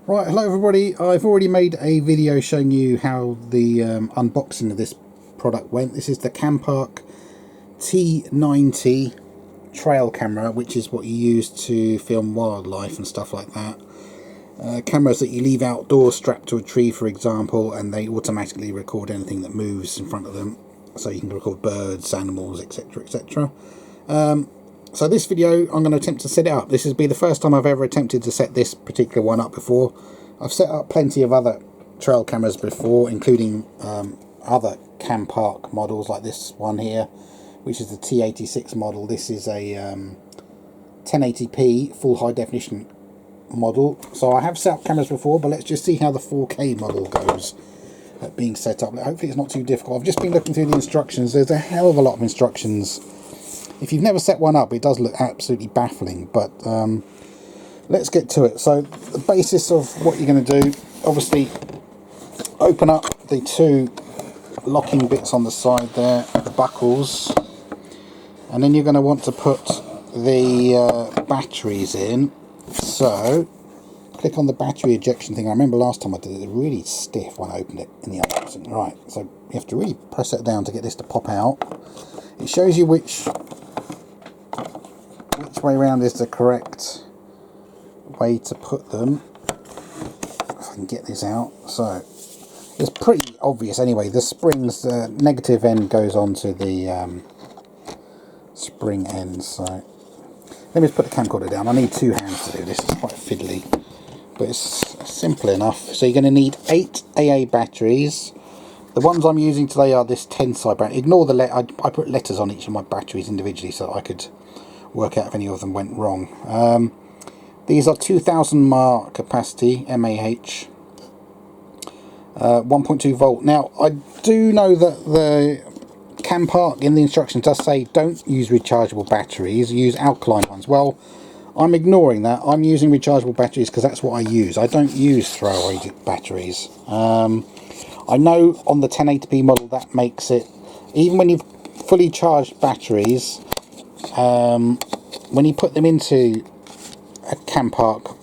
Right, hello everybody. I've already made a video showing you how the unboxing of this product went. This is the Campark T90 trail camera, which is what you use to film wildlife and stuff like that. Cameras that you leave outdoors strapped to a tree, for example, and they automatically record anything that moves in front of them. So you can record birds, animals, etc, etc. So this video, I'm going to attempt to set it up. This will be the first time I've ever attempted to set this particular one up before. I've set up plenty of other trail cameras before, including other Campark models like this one here, which is the T86 model. This is a 1080p full high definition model. So I have set up cameras before, but let's just see how the 4K model goes at being set up. Hopefully it's not too difficult. I've just been looking through the instructions. There's a hell of a lot of instructions. If you've never set one up, it does look absolutely baffling, but let's get to it. So the basis of what you're going to do, obviously open up the two locking bits on the side there, the buckles, and then you're going to want to put the batteries in. So click on the battery ejection thing. I remember last time I did it, it was really stiff when I opened it in the unboxing. Right, so you have to really press it down to get this to pop out. It shows you which way around is the correct way to put them. If I can get this out. So it's pretty obvious anyway. The springs, the negative end goes onto the spring end. So let me just put the camcorder down. I need two hands to do this. It's quite fiddly, but it's simple enough. So you're going to need 8 AA batteries. The ones I'm using today are this tensile brand. Ignore the I put letters on each of my batteries individually so that I could work out if any of them went wrong. These are 2000 mAh capacity, MAH, 1.2 volt. Now I do know that the Campark in the instructions does say don't use rechargeable batteries, use alkaline ones. Well, I'm ignoring that. I'm using rechargeable batteries because that's what I use. I don't use throwaway batteries. I know on the 1080p model that makes it, even when you've fully charged batteries, when you put them into a Campark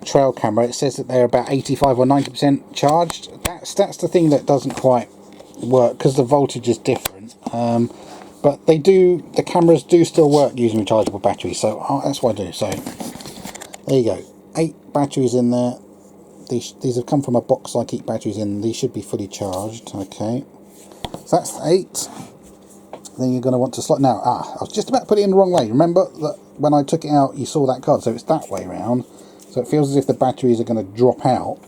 trail camera, it says that they're about 85 or 90% charged. That's the thing that doesn't quite work because the voltage is different. But the cameras do still work using rechargeable batteries, so that's what I do. So there you go, 8 batteries in there. These have come from a box I keep batteries in. These should be fully charged. Okay, so that's 8. Then you're going to want to slot. Now, I was just about to put it in the wrong way. Remember that when I took it out, you saw that card, so it's that way around. So it feels as if the batteries are going to drop out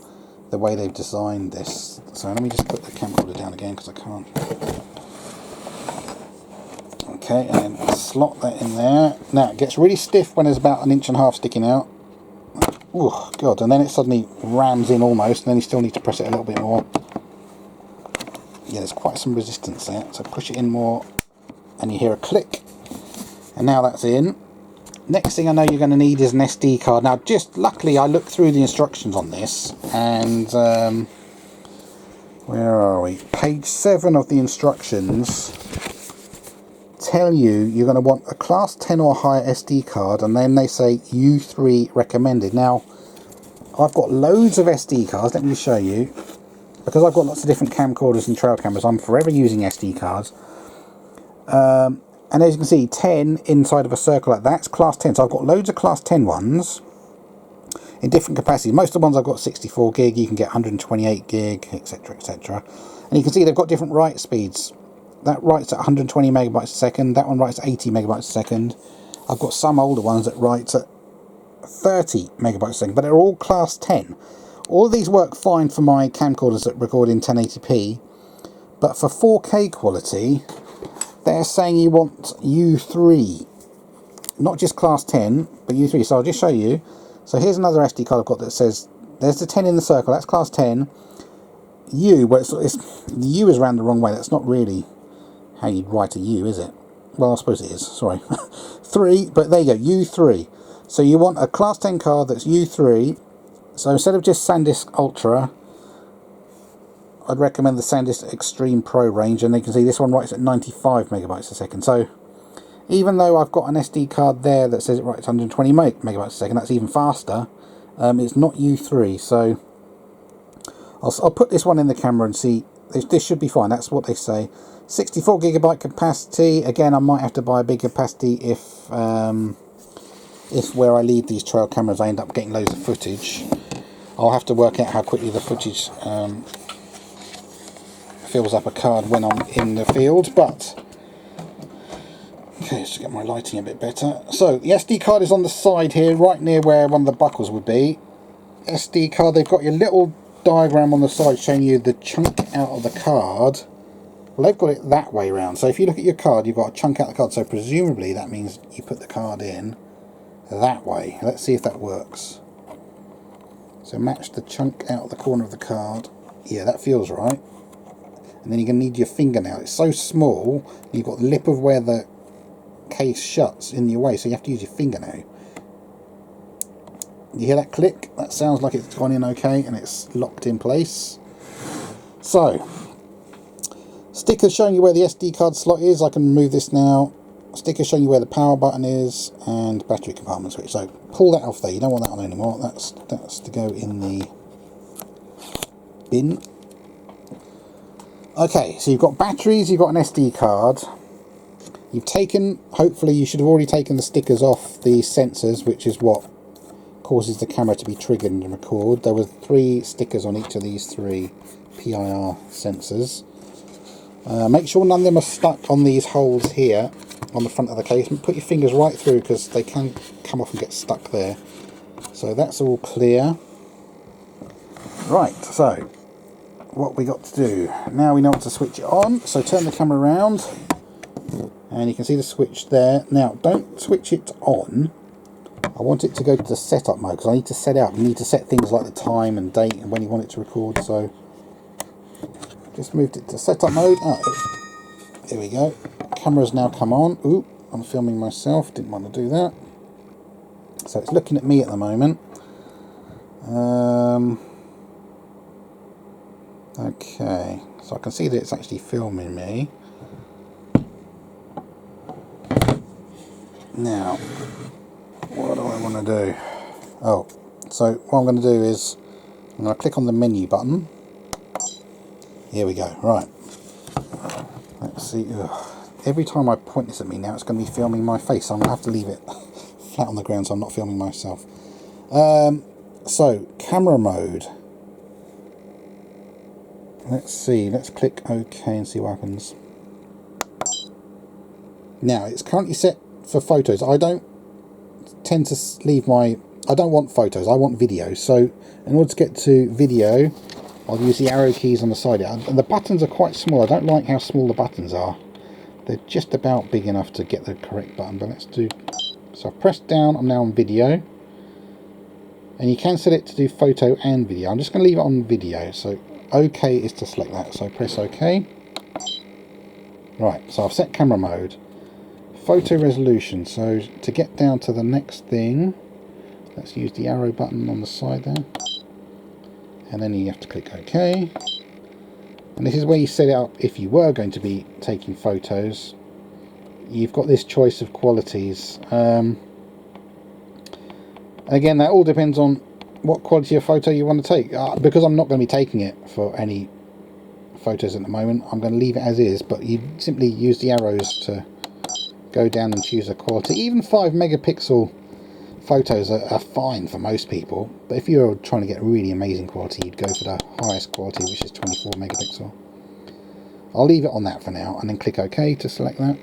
the way they've designed this. So let me just put the camcorder down again because I can't. Okay, and then slot that in there. Now it gets really stiff when there's about 1.5 inches sticking out. Oh god! And then it suddenly rams in almost, and then you still need to press it a little bit more. Yeah, there's quite some resistance there. So push it in more. And you hear a click, and now that's in. Next thing I know you're going to need is an SD card. Now, just luckily I looked through the instructions on this, and where are we? Page 7 of the instructions tell you you're going to want a class 10 or higher SD card, and then they say U3 recommended. Now, I've got loads of SD cards. Let me show you, because I've got lots of different camcorders and trail cameras. I'm forever using SD cards. And as you can see, 10 inside of a circle like that's class 10. So I've got loads of class 10 ones in different capacities. Most of the ones I've got 64 gig, you can get 128 gig, etc, etc. And you can see they've got different write speeds. That writes at 120 megabytes a second, that one writes at 80 megabytes a second. I've got some older ones that write at 30 megabytes a second, but they're all class 10. All of these work fine for my camcorders that record in 1080p, but for 4K quality, they're saying you want U3, not just class 10, but U3. So I'll just show you. So here's another SD card I've got that says, there's the 10 in the circle, that's class 10. U, well, the U is around the wrong way. That's not really how you'd write a U, is it? Well, I suppose it is, sorry. 3, but there you go, U3. So you want a class 10 card that's U3. So instead of just SanDisk Ultra, I'd recommend the SanDisk Extreme Pro range, and you can see this one writes at 95 megabytes a second. So even though I've got an SD card there that says it writes 120 megabytes a second, that's even faster, It's not U3, so I'll put this one in the camera and see. This should be fine. That's what they say. 64GB capacity. Again, I might have to buy a big capacity if where I leave these trail cameras I end up getting loads of footage. I'll have to work out how quickly the footage fills up a card when I'm in the field. But okay, let's get my lighting a bit better. So the SD card is on the side here, right near where one of the buckles would be. SD card, they've got your little diagram on the side showing you the chunk out of the card. Well, they've got it that way around. So if you look at your card, you've got a chunk out of the card. So presumably that means you put the card in that way. Let's see if that works. So match the chunk out of the corner of the card. Yeah, that feels right. And then you're going to need your fingernail. It's so small, you've got the lip of where the case shuts in your way, so you have to use your fingernail. You hear that click? That sounds like it's gone in okay and it's locked in place. So, stickers showing you where the SD card slot is. I can remove this now. Sticker showing you where the power button is and battery compartment switch. So pull that off there. You don't want that on anymore. That's to go in the bin. Okay, so you've got batteries, you've got an SD card. You've taken, hopefully you should have already taken the stickers off the sensors, which is what causes the camera to be triggered and record. There were 3 stickers on each of these 3 PIR sensors. Make sure none of them are stuck on these holes here on the front of the case. Put your fingers right through because they can come off and get stuck there. So that's all clear. Right, so what we got to do now, we know how to switch it on. So turn the camera around and you can see the switch there. Now don't switch it on. I want it to go to the setup mode because I need to set out. You need to set things like the time and date and when you want it to record. So just moved it to setup mode. Oh, there we go. Camera's now come on. Ooh, I'm filming myself. Didn't want to do that. So it's looking at me at the moment. Okay, so I can see that it's actually filming me. Now, what do I want to do? Oh, so what I'm going to do is I'm going to click on the menu button. Here we go. Right. Let's see. Ugh. Every time I point this at me now, it's going to be filming my face. So I'm going to have to leave it flat on the ground so I'm not filming myself. So, camera mode. Let's see. Let's click OK and see what happens. Now, it's currently set for photos. I don't tend to leave my... I don't want photos. I want video. So, in order to get to video, I'll use the arrow keys on the side. And the buttons are quite small. I don't like how small the buttons are. They're just about big enough to get the correct button. But let's do... So I've pressed down. I'm now on video. And you can set it to do photo and video. I'm just going to leave it on video. So OK is to select that. So press OK. Right. So I've set camera mode. Photo resolution. So to get down to the next thing, let's use the arrow button on the side there. And then you have to click OK. And this is where you set it up if you were going to be taking photos. You've got this choice of qualities. Again, that all depends on what quality of photo you want to take. Because I'm not going to be taking it for any photos at the moment, I'm going to leave it as is. But you simply use the arrows to go down and choose a quality. Even 5 megapixel photos are fine for most people, but if you're trying to get really amazing quality, you'd go for the highest quality, which is 24 megapixel. I'll leave it on that for now and then click OK to select that.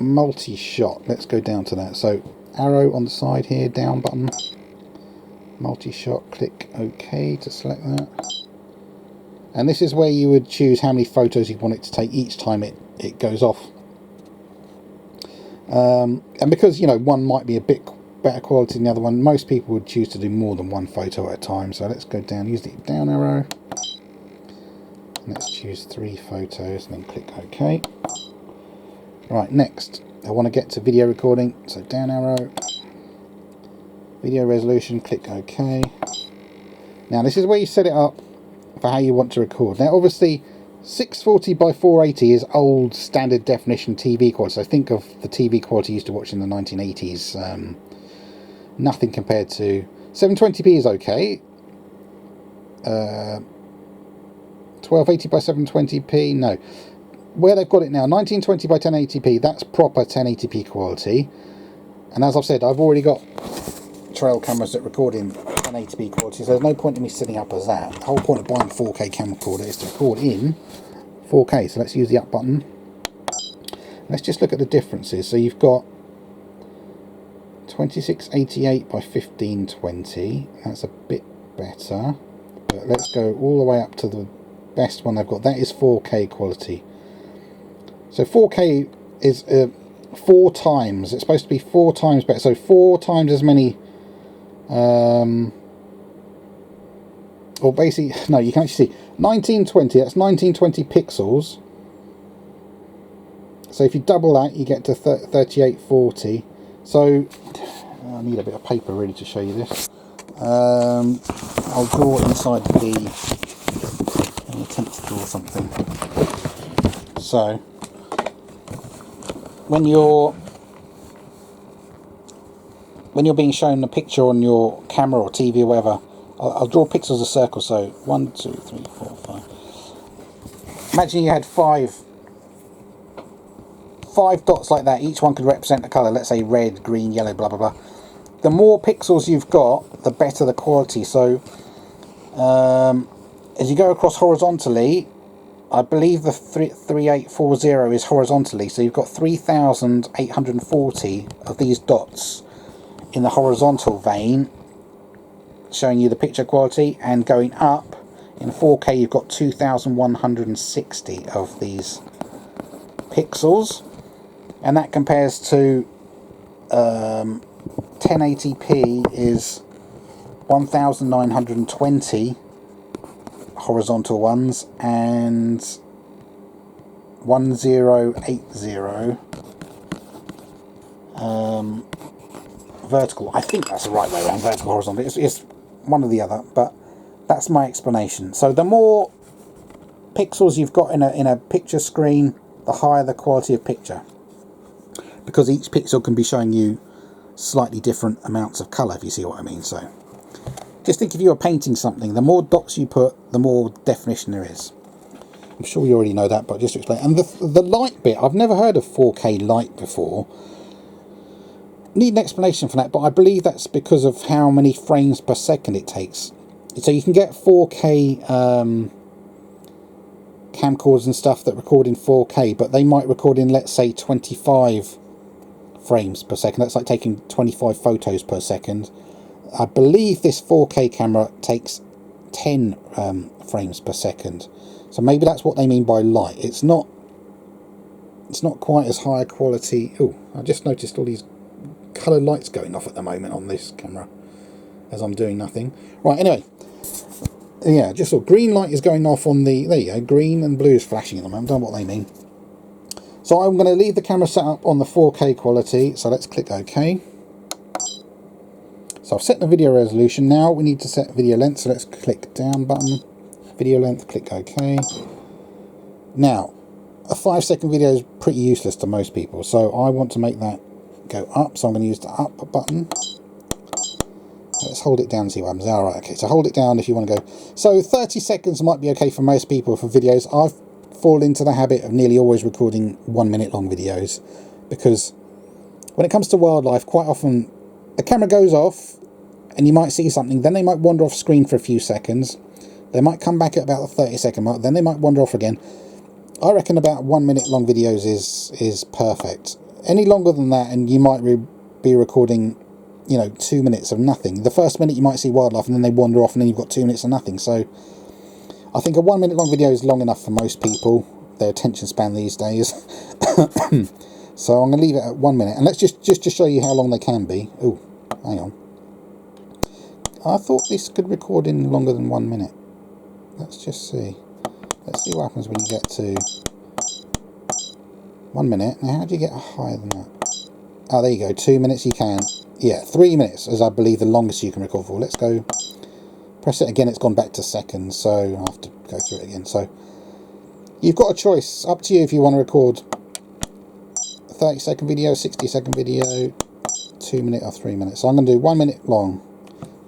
Multi-shot, let's go down to that. So arrow on the side here, down button, multi-shot, click OK to select that. And this is where you would choose how many photos you want it to take each time it goes off. And because, you know, one might be a bit better quality than the other one, most people would choose to do more than one photo at a time. So let's go down, use the down arrow. And let's choose 3 photos and then click OK. Right, next, I want to get to video recording. So down arrow, video resolution, click OK. Now this is where you set it up for how you want to record. Now obviously 640 by 480 is old standard definition TV quality. So think of the TV quality you used to watch in the 1980s. Nothing compared to 720p is okay. 1280 by 720p, no. Where they've got it now, 1920 by 1080p, that's proper 1080p quality. And as I've said, I've already got trail cameras that record in 1080p quality, so there's no point in me setting up as that. The whole point of buying a 4K camcorder is to record in 4K. So let's use the up button. Let's just look at the differences. So you've got 2688 by 1520, that's a bit better. But let's go all the way up to the best one they've got. That is 4K quality. So 4K is 4 times. It's supposed to be 4 times better. So 4 times as many. Or basically, no, you can actually see 1920. That's 1920 pixels. So if you double that, you get to 3840. So I need a bit of paper really to show you this. I'll draw inside the. Let me attempt to draw something. So when you're being shown a picture on your camera or TV or whatever, I'll draw pixels as a circle. So 1, 2, 3, 4, 5. Imagine you had five dots like that. Each one could represent a colour. Let's say red, green, yellow, blah blah blah. The more pixels you've got, the better the quality. So as you go across horizontally, I believe the 3840 is horizontally, so you've got 3840 of these dots in the horizontal vein showing you the picture quality, and going up in 4K you've got 2160 of these pixels, and that compares to 1080p is 1920 horizontal ones and 1080 vertical. I think that's the right way around, vertical, horizontal. It's one or the other, but that's my explanation. So the more pixels you've got in a picture screen, the higher the quality of picture, because each pixel can be showing you slightly different amounts of colour, if you see what I mean. So just think, if you were painting something, the more dots you put, the more definition there is. I'm sure you already know that, but just to explain. And the light bit, I've never heard of 4K light before. Need an explanation for that, but I believe that's because of how many frames per second it takes. So you can get 4K camcorders and stuff that record in 4K, but they might record in, let's say, 25 frames per second. That's like taking 25 photos per second. I believe this 4K camera takes 10 frames per second. So maybe that's what they mean by light. It's not quite as high quality. Oh, I just noticed all these colour lights going off at the moment on this camera as I'm doing nothing. Right, anyway. Yeah, just saw green light is going off on the, there you go, green and blue is flashing at the moment. I don't know what they mean. So I'm going to leave the camera set up on the 4K quality. So let's click OK. So I've set the video resolution. Now we need to set video length. So let's click down button, video length, click OK. Now, a 5-second video is pretty useless to most people. So I want to make that go up. So I'm going to use the up button. Let's hold it down and see what happens. Alright, okay, so hold it down if you want to go. So 30 seconds might be okay for most people for videos. I've fallen into the habit of nearly always recording 1 minute long videos, because when it comes to wildlife, quite often the camera goes off and you might see something, then they might wander off screen for a few seconds. They might come back at about the 30-second mark, then they might wander off again. I reckon about 1 minute long videos is perfect. Any longer than that and you might be recording, you know, 2 minutes of nothing. The first minute you might see wildlife and then they wander off and then you've got 2 minutes of nothing. So I think a 1 minute long video is long enough for most people, their attention span these days. So I'm going to leave it at 1 minute, and let's just to show you how long they can be. Oh, hang on. I thought this could record in longer than 1 minute. Let's just see. Let's see what happens when you get to 1 minute. Now, how do you get higher than that? Oh, there you go. 2 minutes you can. Yeah, 3 minutes is, I believe, the longest you can record for. Let's go. Press it again. It's gone back to seconds, so I'll have to go through it again. So you've got a choice. Up to you if you want to record a 30-second video, 60-second video, 2 minute or 3 minutes. So I'm going to do 1 minute long.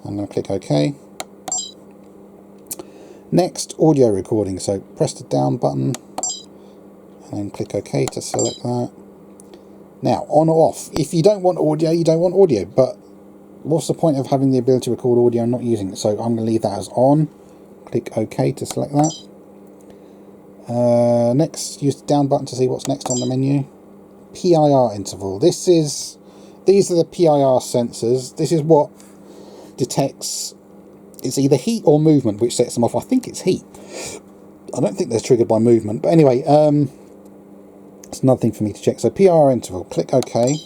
I'm going to click OK. Next, audio recording. So press the down button and then click OK to select that. Now, on or off. If you don't want audio, you don't want audio. But what's the point of having the ability to record audio and not using it? So I'm going to leave that as on. Click OK to select that. Next, use the down button to see what's next on the menu. Pir interval. These are the PIR sensors. This is what detects, it's either heat or movement which sets them off. I think it's heat. I don't think they're triggered by movement. But anyway, it's another thing for me to check. So PIR interval. Click OK.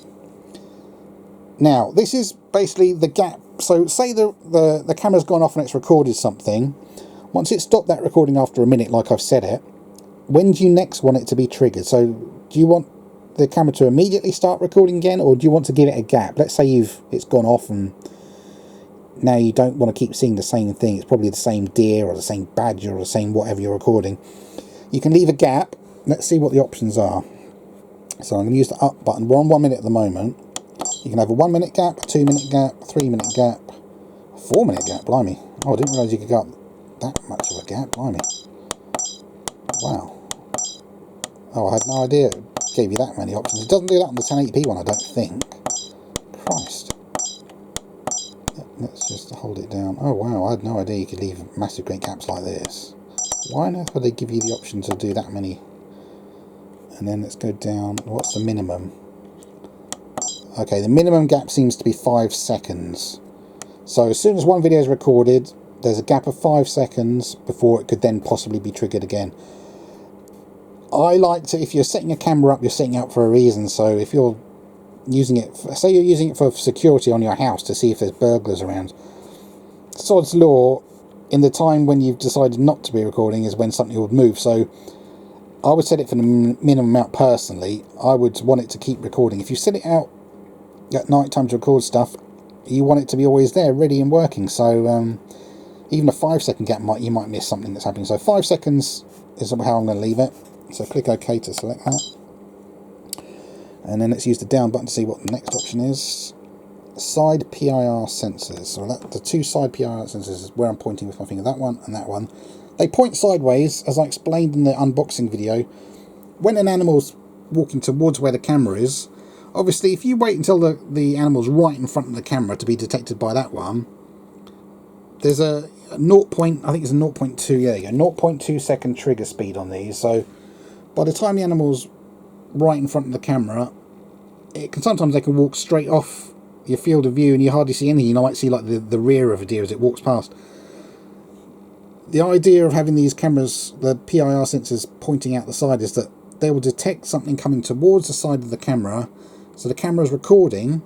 Now, this is basically the gap. So say the camera's gone off and it's recorded something. Once it's stopped that recording after a minute, like I've said it, when do you next want it to be triggered? So do you want the camera to immediately start recording again, or do you want to give it a gap? Let's say it's gone off and now you don't want to keep seeing the same thing. It's probably the same deer or the same badger or the same whatever you're recording. You can leave a gap. Let's see what the options are. So I'm going to use the up button. We're on 1 minute at the moment. You can have a 1 minute gap, a 2 minute gap, a 3 minute gap, a 4 minute gap. Blimey. Oh, I didn't realise you could go up that much of a gap. Blimey. Wow. Oh, I had no idea it gave you that many options. It doesn't do that on the 1080p one, I don't think. Christ. Let's just hold it down. Oh wow, I had no idea you could leave massive great gaps like this. Why on earth would they give you the option to do that many? And then let's go down. What's the minimum? Okay, the minimum gap seems to be 5 seconds. So as soon as one video is recorded, there's a gap of 5 seconds before it could then possibly be triggered again. I like to, if you're setting a camera up, you're setting it up for a reason. So if you're using it, say you're using it for security on your house to see if there's burglars around, sod's law, in the time when you've decided not to be recording is when something would move. So I would set it for the minimum amount personally. I would want it to keep recording. If you set it out at night time to record stuff, you want it to be always there, ready and working. So even a 5 second gap, you might miss something that's happening. So 5 seconds is how I'm going to leave it. So click OK to select that. And then let's use the down button to see what the next option is. Side PIR sensors. So the two side PIR sensors is where I'm pointing with my finger. That one and that one. They point sideways, as I explained in the unboxing video. When an animal's walking towards where the camera is, obviously if you wait until the animal's right in front of the camera to be detected by that one, there's a 0. I think it's a 0.2. Yeah, you go 0.2 second trigger speed on these. So by the time the animal's right in front of the camera, sometimes they can walk straight off your field of view and you hardly see anything. You might see like the rear of a deer as it walks past. The idea of having these cameras, the PIR sensors pointing out the side, is that they will detect something coming towards the side of the camera, so the camera is recording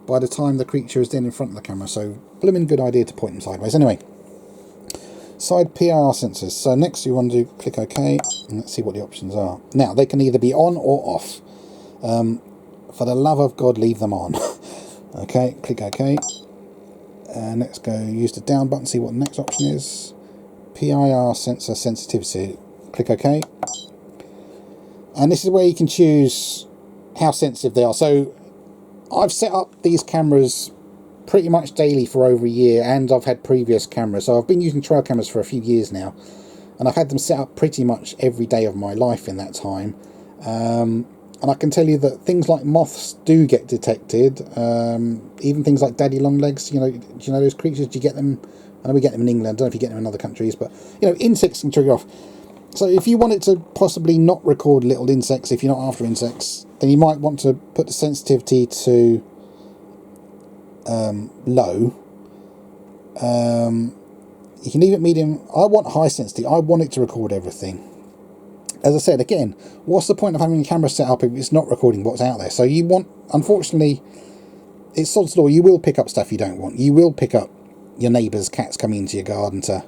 by the time the creature is then in front of the camera. So blooming good idea to point them sideways. Anyway, side PIR sensors. So next you want to click OK and let's see what the options are. Now they can either be on or off. For the love of God, leave them on. Okay, click OK. And let's go use the down button, see what the next option is. Pir Sensor Sensitivity. Click OK. And this is where you can choose how sensitive they are. So I've set up these cameras pretty much daily for over a year, and I've had previous cameras. So I've been using trail cameras for a few years now, and I've had them set up pretty much every day of my life in that time. And I can tell you that things like moths do get detected, even things like daddy long legs. Do you know those creatures? Do you get them? I know we get them in England. I don't know if you get them in other countries, but insects can trigger off. So if you wanted to possibly not record little insects, if you're not after insects, then you might want to put the sensitivity to low. You can leave it medium. I want high sensitivity. I want it to record everything. As I said, again, what's the point of having a camera set up if it's not recording what's out there? So you want, unfortunately, it's sod's law, you will pick up stuff you don't want. You will pick up your neighbour's cats coming into your garden to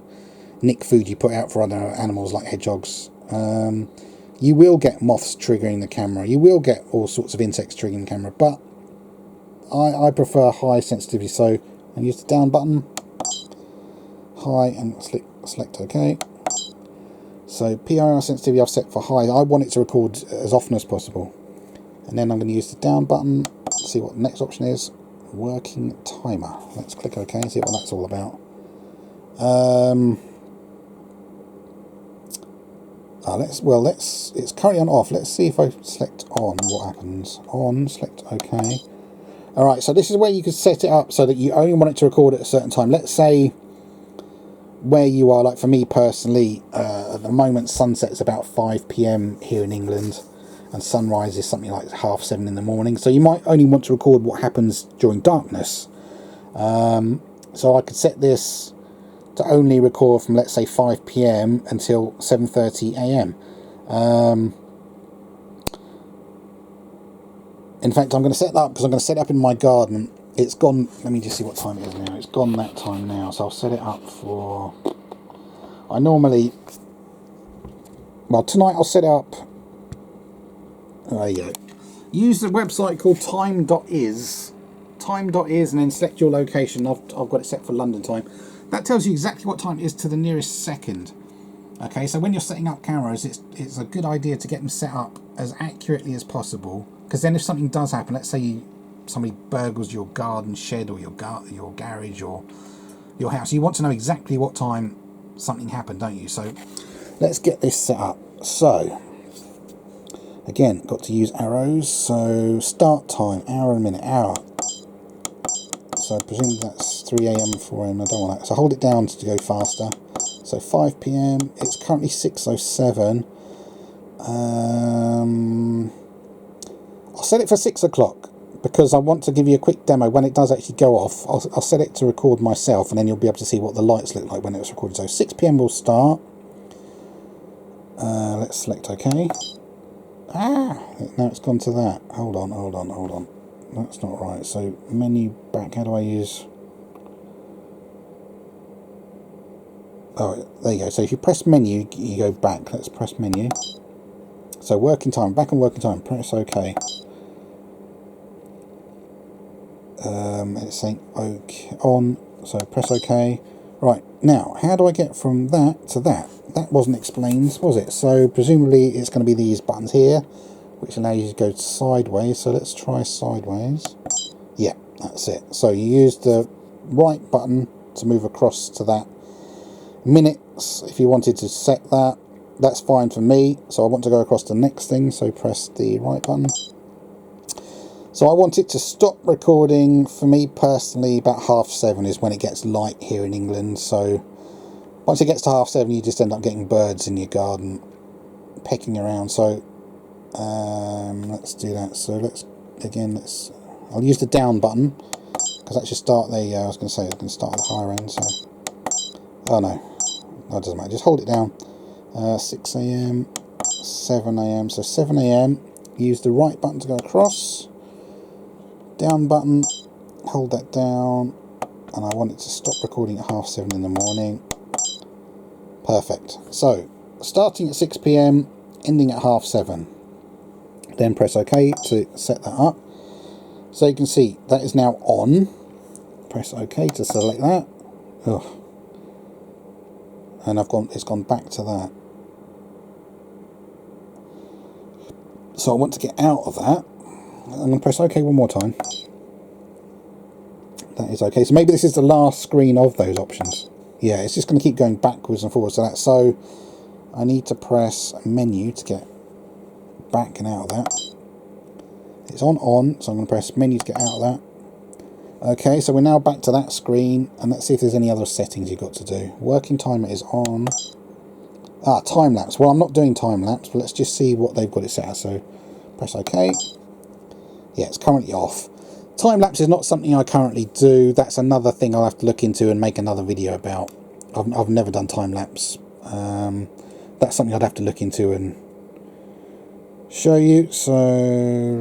nick food you put out for other animals like hedgehogs. You will get moths triggering the camera. You will get all sorts of insects triggering the camera. But I prefer high sensitivity. So I use the down button, high, and select OK. So PIR sensitivity I've set for high. I want it to record as often as possible. And then I'm going to use the down button, see what the next option is. working timer. Let's click OK and see what that's all about. It's currently on off. Let's see if I select on, what happens. On, select OK. Alright, so this is where you can set it up so that you only want it to record at a certain time. Let's say where you are, like for me personally, at the moment sunset is about 5 PM here in England, and sunrise is something like 7:30 in the morning. So you might only want to record what happens during darkness. So I could set this to only record from, let's say, 5 PM until 7:30 AM. In fact, I'm going to set that up because I'm going to set it up in my garden. It's gone, let me just see what time it is now. It's gone that time now, so I'll set it up for, I normally, well, tonight I'll set it up, there you go. Use the website called time.is, and then select your location. I've got it set for London time. That tells you exactly what time it is to the nearest second. Okay, so when you're setting up cameras, it's a good idea to get them set up as accurately as possible, because then if something does happen, let's say somebody burgles your garden shed or your garage or your house, you want to know exactly what time something happened, don't you? So let's get this set up. So again, got to use arrows. So start time, hour and a minute, hour. So I presume that's 3 AM, 4 AM. I don't want that. So hold it down to go faster. So 5 PM. It's currently 6:07. I'll set it for 6 o'clock because I want to give you a quick demo. When it does actually go off, I'll set it to record myself, and then you'll be able to see what the lights look like when it was recorded. So 6 PM will start. Let's select OK. Now it's gone to that. Hold on. That's not right. So menu back. How do I use? Oh, there you go. So if you press menu, you go back. Let's press menu. So working time. Back on working time. Press OK. It's saying OK on. So press OK. Right, now, how do I get from that to that? That wasn't explained, was it? So presumably it's going to be these buttons here, which allow you to go sideways. So let's try sideways. Yeah, that's it. So you use the right button to move across to that. Minutes, if you wanted to set that, that's fine for me. So I want to go across to the next thing, so press the right button. So I want it to stop recording, for me personally, about 7:30 is when it gets light here in England. So once it gets to 7:30, you just end up getting birds in your garden pecking around. So let's do that. So I'll use the down button because that should start there. Yeah, I was going to say it's going to start at the higher end. So, oh no, that doesn't matter. Just hold it down. 6 AM, 7 AM. So 7 AM, use the right button to go across. Down button, hold that down, and I want it to stop recording at 7:30 in the morning. Perfect. So starting at 6 PM, ending at 7:30. Then press OK to set that up. So you can see that is now on. Press OK to select that. Ugh. And it's gone back to that. So I want to get out of that. I'm going to press OK one more time. That is OK. So maybe this is the last screen of those options. Yeah, it's just going to keep going backwards and forwards to that. So I need to press menu to get back and out of that. It's on, so I'm going to press menu to get out of that. OK, so we're now back to that screen, and let's see if there's any other settings you've got to do. Working timer is on. Time lapse. Well, I'm not doing time lapse, but let's just see what they've got it set as. So press OK. Yeah, it's currently off. Time lapse is not something I currently do. That's another thing I'll have to look into and make another video about. I've never done time lapse. That's something I'd have to look into and show you. So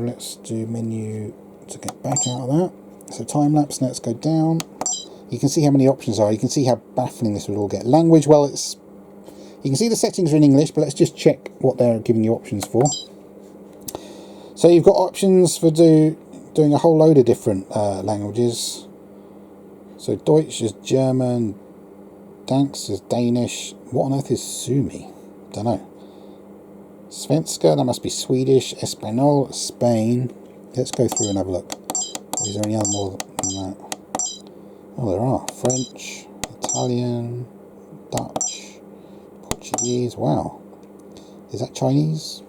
let's do menu to get back out of that. So time lapse. Let's go down. You can see how many options are. You can see how baffling this would all get. Language. Well, you can see the settings are in English, but let's just check what they're giving you options for. So you've got options for doing a whole load of different languages. So Deutsch is German, Dansk is Danish. What on earth is Sumi? Don't know. Svenska, that must be Swedish. Espanol, Spain. Let's go through and have a look. Is there any other more that. Oh, there are French, Italian, Dutch, Portuguese. Wow. Is that Chinese?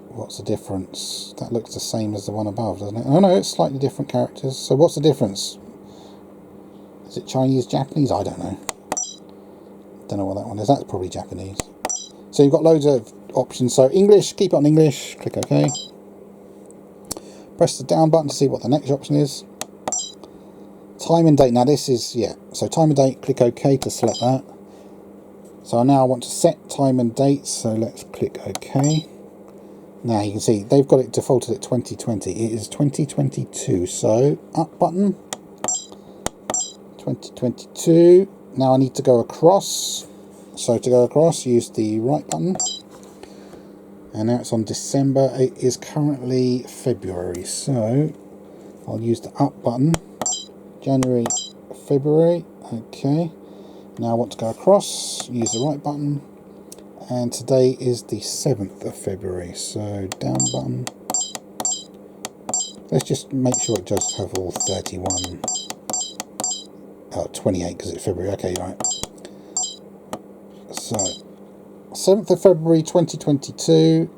What's the difference? That looks the same as the one above, doesn't it? Oh no, it's slightly different characters. So what's the difference? Is it Chinese, Japanese? I don't know. Don't know what that one is. That's probably Japanese. So you've got loads of options. So English, keep it on English. Click OK. Press the down button to see what the next option is. Time and date. Now this is, yeah. So time and date, click OK to select that. So now I want to set time and date. So let's click OK. Now you can see they've got it defaulted at 2020. It is 2022. So up button. 2022. Now I need to go across. So to go across, use the right button. And now it's on December. It is currently February. So I'll use the up button. January, February. Okay. Now I want to go across. Use the right button. And today is the 7th of February. So down button. Let's just make sure it does have all 31. 28 because it's February. Okay, right. So 7th of February 2022.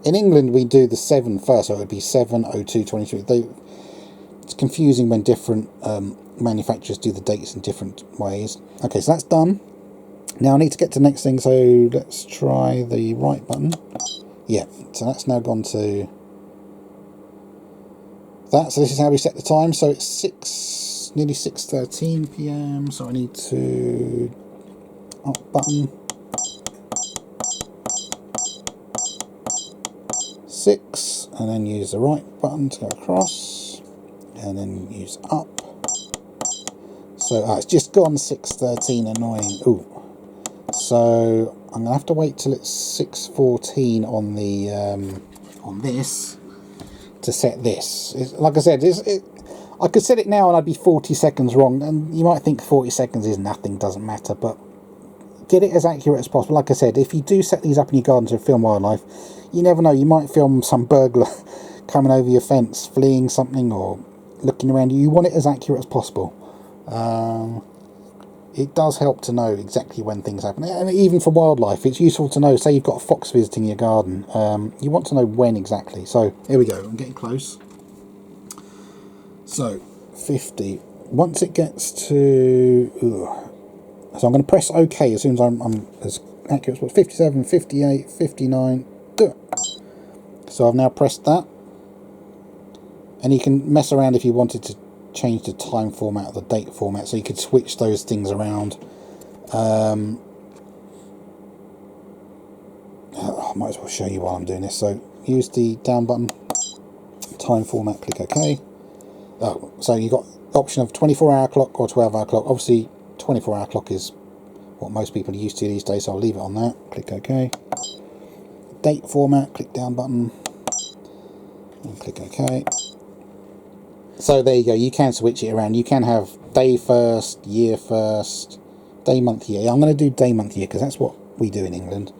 In England we do the 7 first, so it would be 7/02/23. It's confusing when different manufacturers do the dates in different ways. Okay, so that's done. Now I need to get to the next thing, so let's try the right button. Yeah, so that's now gone to that. So this is how we set the time. So it's nearly 6:13 PM. So I need to up button 6, and then use the right button to go across, and then use up. So it's just gone 6:13. Annoying. Ooh. So I'm gonna have to wait till it's 6:14 on the on this to set this. Like I said, I could set it now and I'd be 40 seconds wrong, and you might think 40 seconds is nothing, doesn't matter, but get it as accurate as possible. Like I said, if you do set these up in your garden to film wildlife, you never know, you might film some burglar coming over your fence, fleeing something, or looking around you. You want it as accurate as possible. It does help to know exactly when things happen, and even for wildlife it's useful to know. Say you've got a fox visiting your garden, you want to know when exactly. So here we go, I'm getting close. So 50. Once it gets to so I'm going to press OK as soon as I'm as accurate as possible. 57, 58, 59. So I've now pressed that, and you can mess around if you wanted to change the time format or the date format, so you could switch those things around. I might as well show you while I'm doing this. So use the down button, time format, click OK. Oh, so you got the option of 24-hour clock or 12-hour clock. Obviously 24-hour clock is what most people are used to these days, so I'll leave it on that. Click OK. Date format, click down button and click OK. So there you go, you can switch it around. You can have day first, year first, day, month, year. I'm going to do day, month, year because that's what we do in England.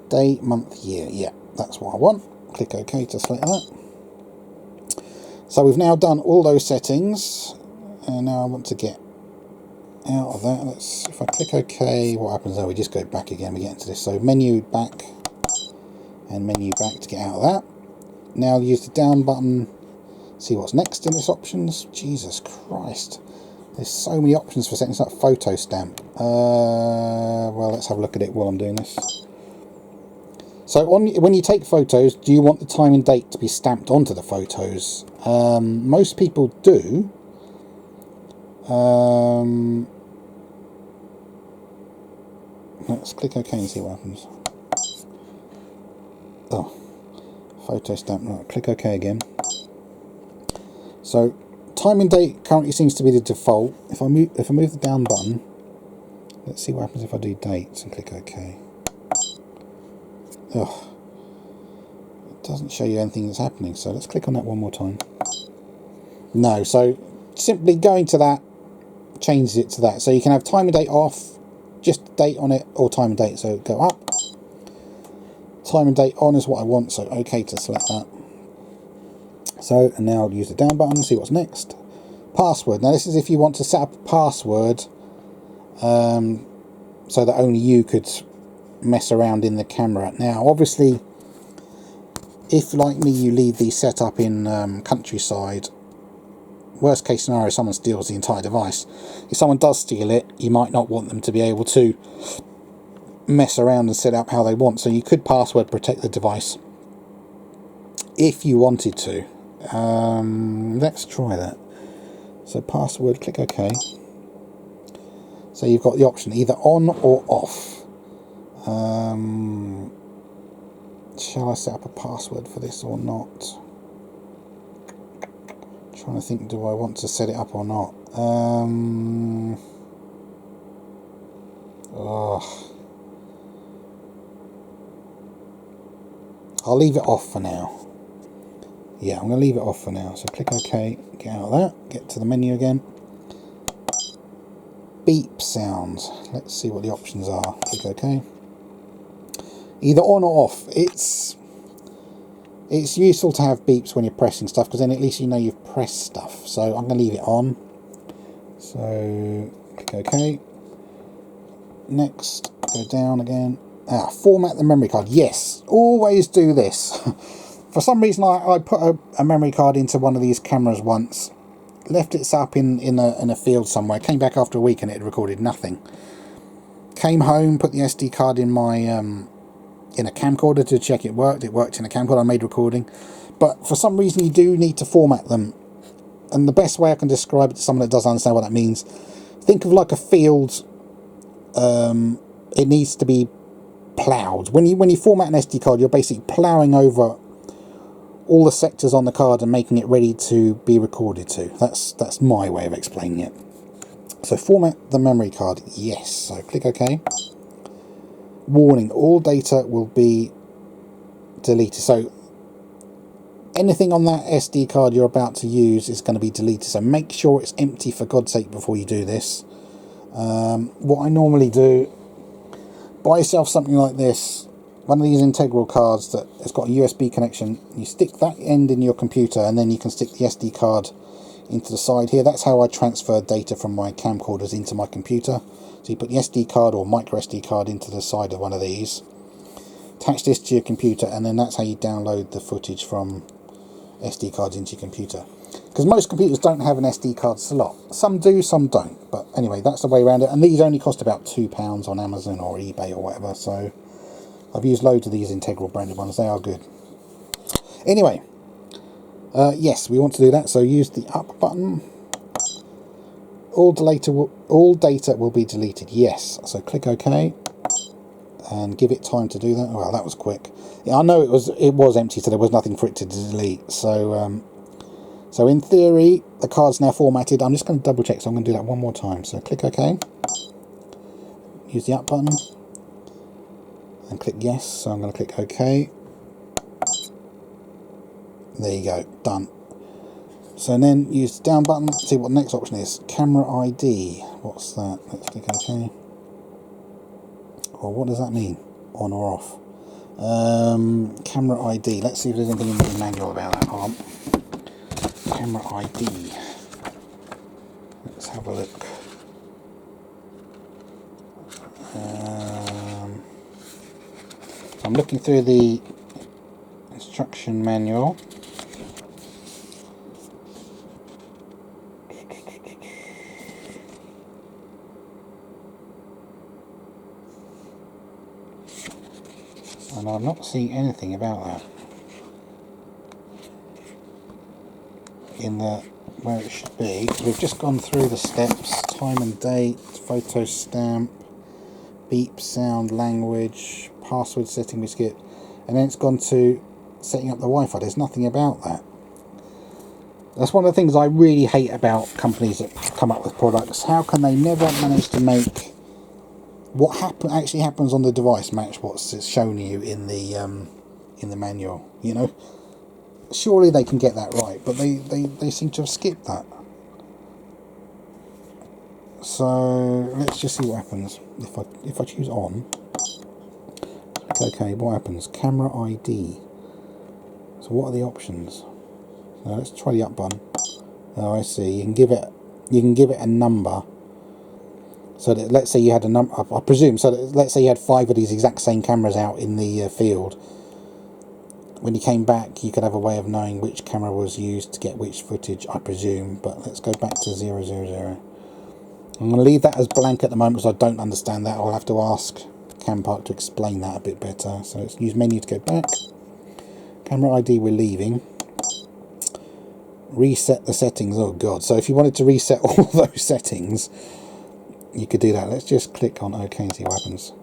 Day, month, year. Yeah, that's what I want. Click OK to select that. So we've now done all those settings, and now I want to get out of that. If I click OK, what happens there? We just go back again. We get into this. So menu back and menu back to get out of that. Now use the down button. See what's next in this options. Jesus Christ, there's so many options for setting up photo stamp. Well, let's have a look at it while I'm doing this. So when you take photos, do you want the time and date to be stamped onto the photos? Most people do. Let's click OK and see what happens. Oh, photo stamp. Right, click OK again. So time and date currently seems to be the default. If I move the down button, let's see what happens if I do dates and click OK. Ugh. It doesn't show you anything that's happening, so let's click on that one more time. No, so simply going to that changes it to that. So you can have time and date off, just date on it, or time and date. So go up. Time and date on is what I want, so OK to select that. So, and now I'll use the down button, see what's next. Password. Now this is if you want to set up a password so that only you could mess around in the camera. Now obviously, if like me you leave these set up in countryside, worst case scenario someone steals the entire device. If someone does steal it, you might not want them to be able to mess around and set up how they want, so you could password protect the device if you wanted to. Let's try that. So password, click OK. So you've got the option either on or off. Shall I set up a password for this or not? Trying to think, do I want to set it up or not? I'll leave it off for now. Yeah, I'm going to leave it off for now. So click OK, get out of that, get to the menu again. Beep sounds. Let's see what the options are. Click OK. Either on or off. It's useful to have beeps when you're pressing stuff, because then at least you know you've pressed stuff. So I'm going to leave it on. So click OK. Next, go down again. Format the memory card. Yes, always do this. For some reason I put a memory card into one of these cameras once, left it set up in a field somewhere, came back after a week and it had recorded nothing. Came home, put the SD card in my in a camcorder to check it worked. It worked in a camcorder, I made recording. But for some reason you do need to format them. And the best way I can describe it to someone that does understand what that means, think of like a field. It needs to be ploughed. When you format an SD card, you're basically ploughing over all the sectors on the card and making it ready to be recorded to. That's my way of explaining it. So format the memory card, yes. So click OK. Warning, all data will be deleted. So anything on that SD card you're about to use is going to be deleted. So make sure it's empty for God's sake before you do this. What I normally do, buy yourself something like this. One of these integral cards that has got a USB connection. You stick that end in your computer and then you can stick the SD card into the side here. That's how I transfer data from my camcorders into my computer. So you put the SD card or micro SD card into the side of one of these, attach this to your computer, and then that's how you download the footage from SD cards into your computer. Because most computers don't have an SD card slot. Some do, some don't. But anyway, that's the way around it. And these only cost about £2 on Amazon or eBay or whatever. So I've used loads of these integral branded ones. They are good. Anyway, yes, we want to do that. So use the up button. All data will be deleted. Yes. So click OK. And give it time to do that. Well, that was quick. Yeah, I know it was empty, so there was nothing for it to delete. So so in theory, the card's now formatted. I'm just going to double check, so I'm going to do that one more time. So click OK. Use the up button. And click yes. So I'm going to click OK. There you go. Done. So then use the down button. See what the next option is. Camera ID. What's that? Let's click OK. Well, what does that mean? On or off? Camera ID. Let's see if there's anything in the manual about that. Camera ID. Let's have a look. I'm looking through the instruction manual. And I'm not seeing anything about that in the where it should be. We've just gone through the steps: time and date, photo stamp, beep sound, language, password setting we skipped, and then it's gone to setting up the Wi-Fi. There's nothing about that. That's one of the things I really hate about companies that come up with products. How can they never manage to make what actually happens on the device match what's shown you in the manual? You know, surely they can get that right, but they seem to have skipped that. So let's just see what happens if I choose on. Okay, what happens? Camera ID. So what are the options? So let's try the up button. Oh, I see. You can give it a number. So that, let's say you had a number, I presume, so that, let's say you had 5 of these exact same cameras out in the field. When you came back, you could have a way of knowing which camera was used to get which footage, I presume. But let's go back to 000. I'm going to leave that as blank at the moment because I don't understand that. I'll have to ask Campark to explain that a bit better. So let's use menu to go back. Camera ID we're leaving. Reset the settings. Oh god. So if you wanted to reset all those settings, you could do that. Let's just click on OK and see what happens.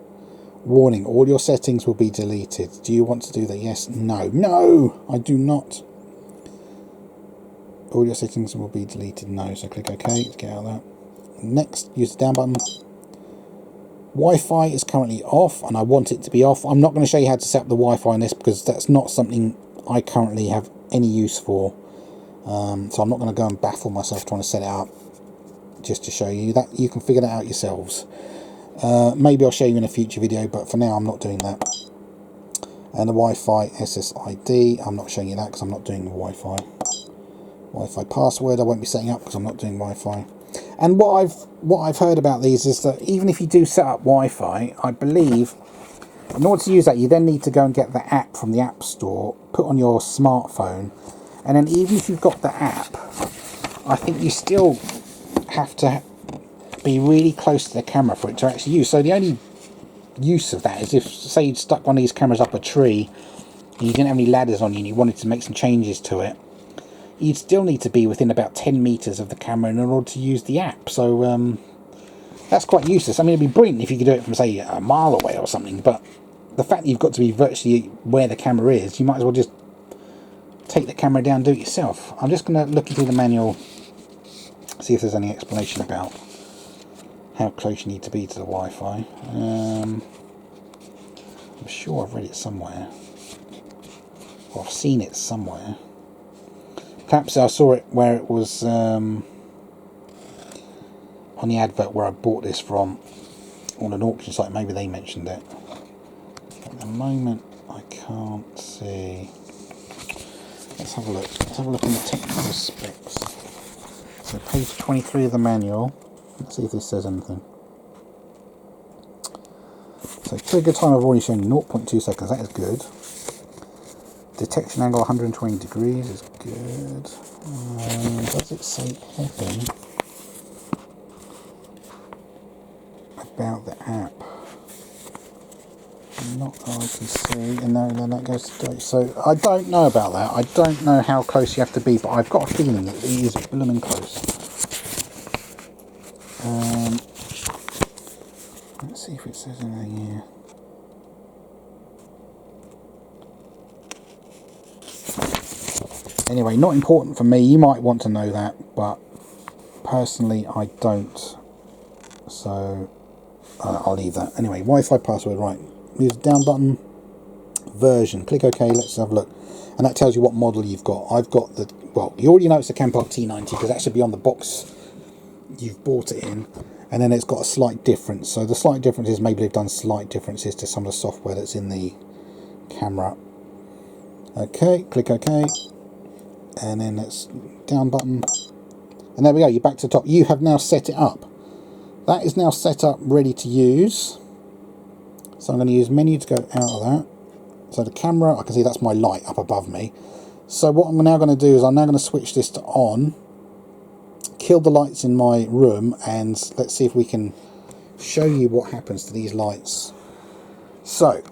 Warning, all your settings will be deleted. Do you want to do that? Yes. No. No, I do not. All your settings will be deleted. No. So click OK to get out of that. Next, use the down button. Wi-Fi is currently off and I want it to be off. I'm not going to show you how to set up the Wi-Fi on this because that's not something I currently have any use for. So I'm not going to go and baffle myself trying to set it up just to show you that. You can figure that out yourselves. Maybe I'll show you in a future video, but for now I'm not doing that. And the Wi-Fi SSID, I'm not showing you that because I'm not doing the Wi-Fi. Wi-Fi password I won't be setting up because I'm not doing Wi-Fi. And what I've heard about these is that even if you do set up Wi-Fi, I believe in order to use that you then need to go and get the app from the App Store, put on your smartphone, and then even if you've got the app, I think you still have to be really close to the camera for it to actually use. So the only use of that is if, say, you'd stuck one of these cameras up a tree and you didn't have any ladders on you and you wanted to make some changes to it, you'd still need to be within about 10 meters of the camera in order to use the app. So that's quite useless. I mean, it'd be brilliant if you could do it from, say, a mile away or something, but the fact that you've got to be virtually where the camera is, you might as well just take the camera down and do it yourself. I'm just going to look into the manual, see if there's any explanation about how close you need to be to the Wi-Fi. I'm sure I've read it somewhere, or I've seen it somewhere. Perhaps I saw it where it was on the advert where I bought this from, on an auction site. Maybe they mentioned it. At the moment I can't see. Let's have a look. Let's have a look in the technical specs. So page 23 of the manual. Let's see if this says anything. So trigger time I've already shown you 0.2 seconds. That is good. Detection angle 120 degrees is good. Does it say anything about the app? Not that I can see. And then that goes to date. So I don't know about that. I don't know how close you have to be, but I've got a feeling it is blooming close. Let's see if it says anything here. Anyway, not important for me. You might want to know that, but personally I don't. So I'll leave that. Anyway, Wi-Fi password, right. Use the down button. Version. Click OK. Let's have a look. And that tells you what model you've got. I've got the, well, you already know it's the Campark T90 because that should be on the box you've bought it in. And then it's got a slight difference. So the slight difference is maybe they've done slight differences to some of the software that's in the camera. Okay, click OK. And then it's down button. And there we go, you're back to the top. You have now set it up. That is now set up, ready to use. So I'm going to use menu to go out of that. So the camera, I can see that's my light up above me. So what I'm now going to do is I'm now going to switch this to on. Kill the lights in my room, and let's see if we can show you what happens to these lights. So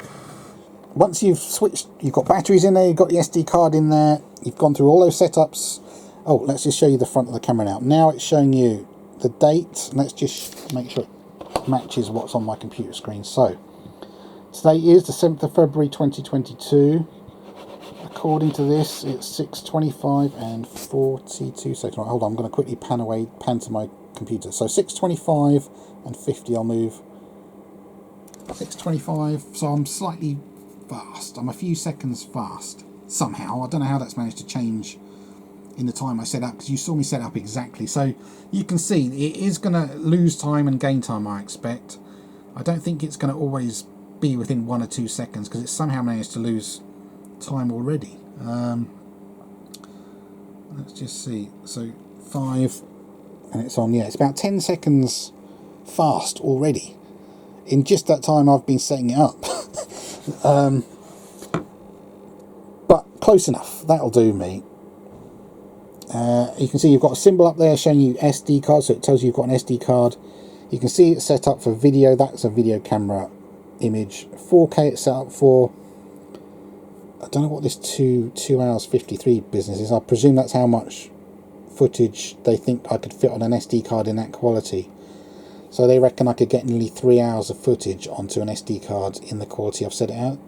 once you've switched, you've got batteries in there, you've got the SD card in there, you've gone through all those setups. Oh, let's just show you the front of the camera now. Now it's showing you the date. Let's just make sure it matches what's on my computer screen. So today is the 7th of February 2022. According to this, it's 6:25 and 42 seconds. Right, hold on, I'm going to quickly pan to my computer. So 6:25 and 50, I'll move. 6:25, so I'm slightly fast. I'm a few seconds fast. Somehow, I don't know how that's managed to change in the time I set up, because you saw me set up exactly. So you can see it is going to lose time and gain time, I expect. I don't think it's going to always be within 1 or 2 seconds, because it's somehow managed to lose time already. Let's just see. So 5, and it's on. Yeah, it's about 10 seconds fast already. In just that time I've been setting it up. But close enough. That'll do me. You can see you've got a symbol up there showing you SD card, so it tells you you've got an SD card. You can see it's set up for video. That's a video camera image. 4K it's set up for. I don't know what this 2 hours 53 business is. I presume that's how much footage they think I could fit on an SD card in that quality. So they reckon I could get nearly 3 hours of footage onto an SD card in the quality I've set it out.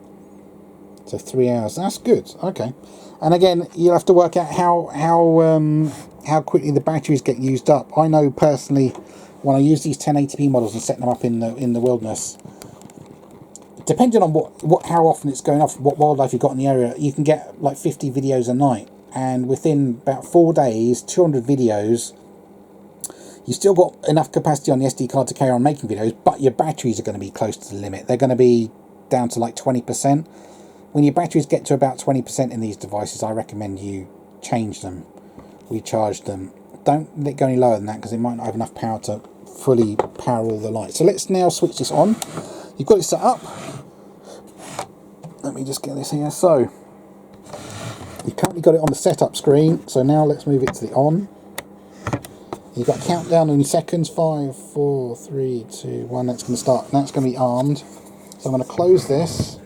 So 3 hours. That's good. Okay. And again, you'll have to work out how quickly the batteries get used up. I know personally, when I use these 1080p models and set them up in the wilderness, depending on how often it's going off, what wildlife you've got in the area, you can get like 50 videos a night, and within about 4 days, 200 videos, you still got enough capacity on the SD card to carry on making videos, but your batteries are going to be close to the limit. They're going to be down to like 20%. When your batteries get to about 20% in these devices, I recommend you change them, recharge them. Don't let it go any lower than that, because it might not have enough power to fully power all the lights. So let's now switch this on. You've got it set up. Let me just get this here. So you've currently got it on the setup screen. So now let's move it to the on. You've got a countdown in seconds. 5, 4, 3, 2, 1. That's going to start. That's going to be armed. So I'm going to close this.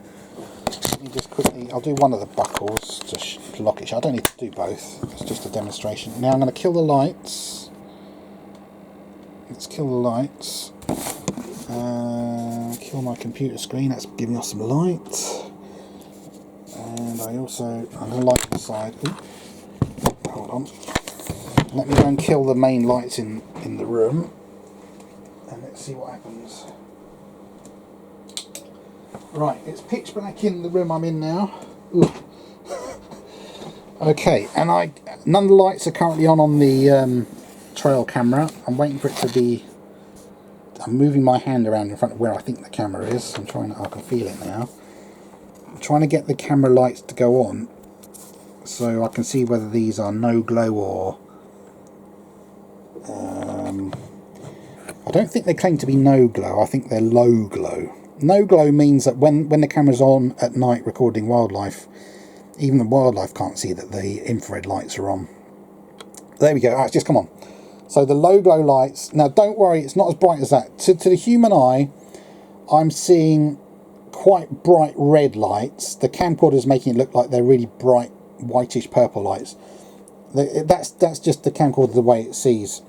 Let me just quickly. I'll do one of the buckles to lock it. I don't need to do both. It's just a demonstration. Now I'm going to kill the lights. Let's kill the lights. Kill my computer screen. That's giving us some light. And I'm going to light the side. Ooh. Hold on. Let me go and kill the main lights in the room, and let's see what happens. Right, it's pitch black in the room I'm in now. Ooh. Okay, and none of the lights are currently on the trail camera. I'm waiting for it to be. I'm moving my hand around in front of where I think the camera is. I can feel it now. I'm trying to get the camera lights to go on, so I can see whether these are no glow or. I don't think they claim to be no glow. I think they're low glow. No glow means that when the camera's on at night recording wildlife, even the wildlife can't see that the infrared lights are on. There we go. It's just come on. So the low glow lights. Now don't worry, it's not as bright as that. To the human eye, I'm seeing quite bright red lights. The camcorder is making it look like they're really bright whitish purple lights. That's just the camcorder the way it sees.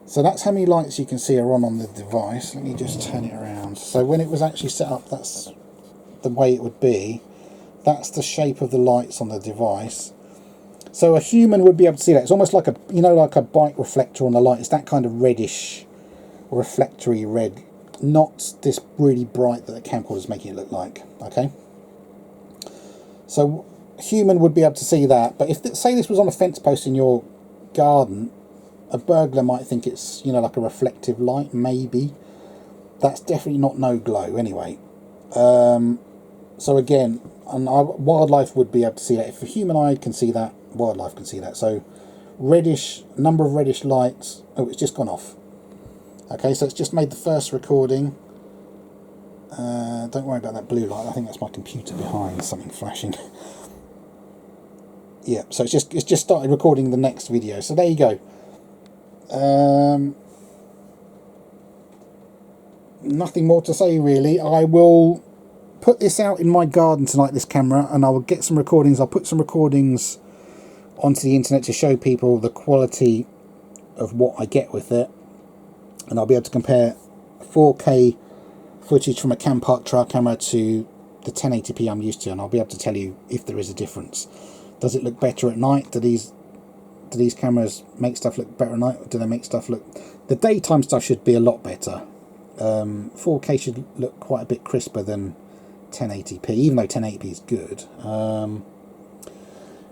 So that's how many lights you can see are on the device. Let me just turn it around. So when it was actually set up, that's the way it would be. That's the shape of the lights on the device. So a human would be able to see that. It's almost like like a bike reflector on the light. It's that kind of reddish, reflectory red, not this really bright that the camcorder is making it look like. Okay. So human would be able to see that, but if say this was on a fence post in your garden, a burglar might think it's like a reflective light. Maybe that's definitely not no glow anyway. So again, wildlife would be able to see that. If a human eye can see that, wildlife can see that. So reddish, number of reddish lights. Oh, it's just gone off. Okay, so it's just made the first recording. Don't worry about that blue light. I think that's my computer behind, something flashing. Yeah, so it's just started recording the next video. So there you go. Nothing more to say really. I will put this out in my garden tonight, this camera, and I will get some recordings. I'll put some recordings onto the internet to show people the quality of what I get with it, and I'll be able to compare 4K footage from a Campark trail camera to the 1080p I'm used to, and I'll be able to tell you if there is a difference. Does it look better at night? Do these cameras make stuff look better at night, or do they make stuff look... The daytime stuff should be a lot better. 4K should look quite a bit crisper than 1080p, even though 1080p is good.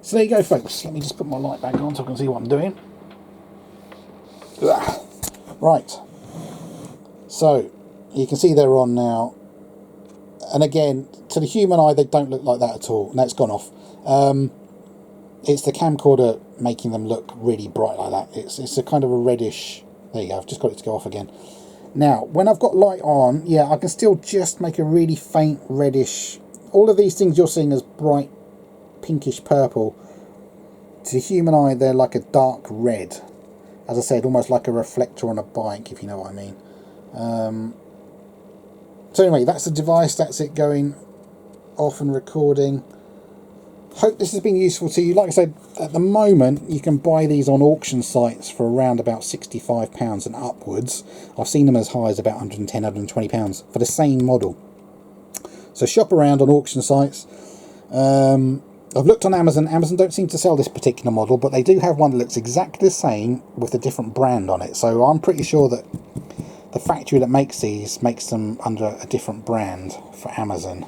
So there you go, folks. Let me just put my light back on so I can see what I'm doing. Right. So you can see they're on now. And again, to the human eye, they don't look like that at all. Now it's gone off. It's the camcorder making them look really bright like that. It's a kind of a reddish. There you go. I've just got it to go off again. Now, when I've got light on, yeah, I can still just make a really faint reddish. All of these things you're seeing as bright pinkish purple. To the human eye, they're like a dark red. As I said, almost like a reflector on a bike, if you know what I mean. So anyway, that's the device. That's it going off and recording. Hope this has been useful to you. Like I said, at the moment you can buy these on auction sites for around about £65 and upwards. I've seen them as high as about £110, £120 for the same model. So shop around on auction sites. I've looked on Amazon. Amazon don't seem to sell this particular model, but they do have one that looks exactly the same with a different brand on it. So I'm pretty sure that the factory that makes these makes them under a different brand for Amazon.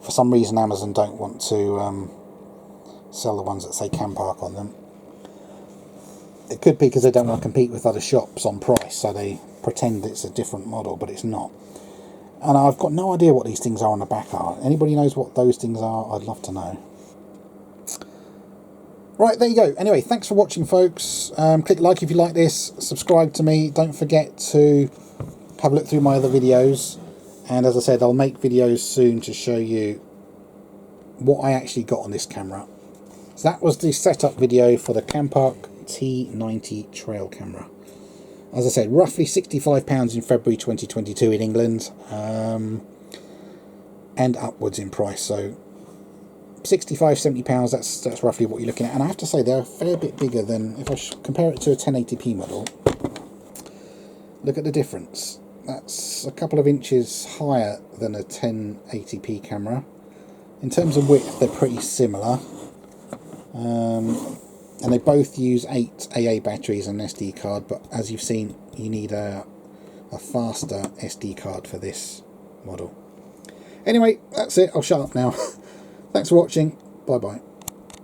For some reason, Amazon don't want to sell the ones that say Campark on them. It could be because they don't want to compete with other shops on price, so they pretend it's a different model, but it's not. And I've got no idea what these things are on the back are. Anybody knows what those things are? I'd love to know. Right, there you go. Anyway, thanks for watching, folks. Click like if you like this. Subscribe to me. Don't forget to have a look through my other videos. And as I said, I'll make videos soon to show you what I actually got on this camera. So that was the setup video for the Campark T90 trail camera. As I said, roughly £65 in February 2022 in England, and upwards in price. So £65, £70, that's roughly what you're looking at. And I have to say, they're a fair bit bigger than, if I compare it to a 1080p model. Look at the difference. That's a couple of inches higher than a 1080p camera. In terms of width, they're pretty similar. And they both use 8 AA batteries and an SD card, but as you've seen, you need a faster SD card for this model. Anyway, that's it. I'll shut up now. Thanks for watching. Bye bye.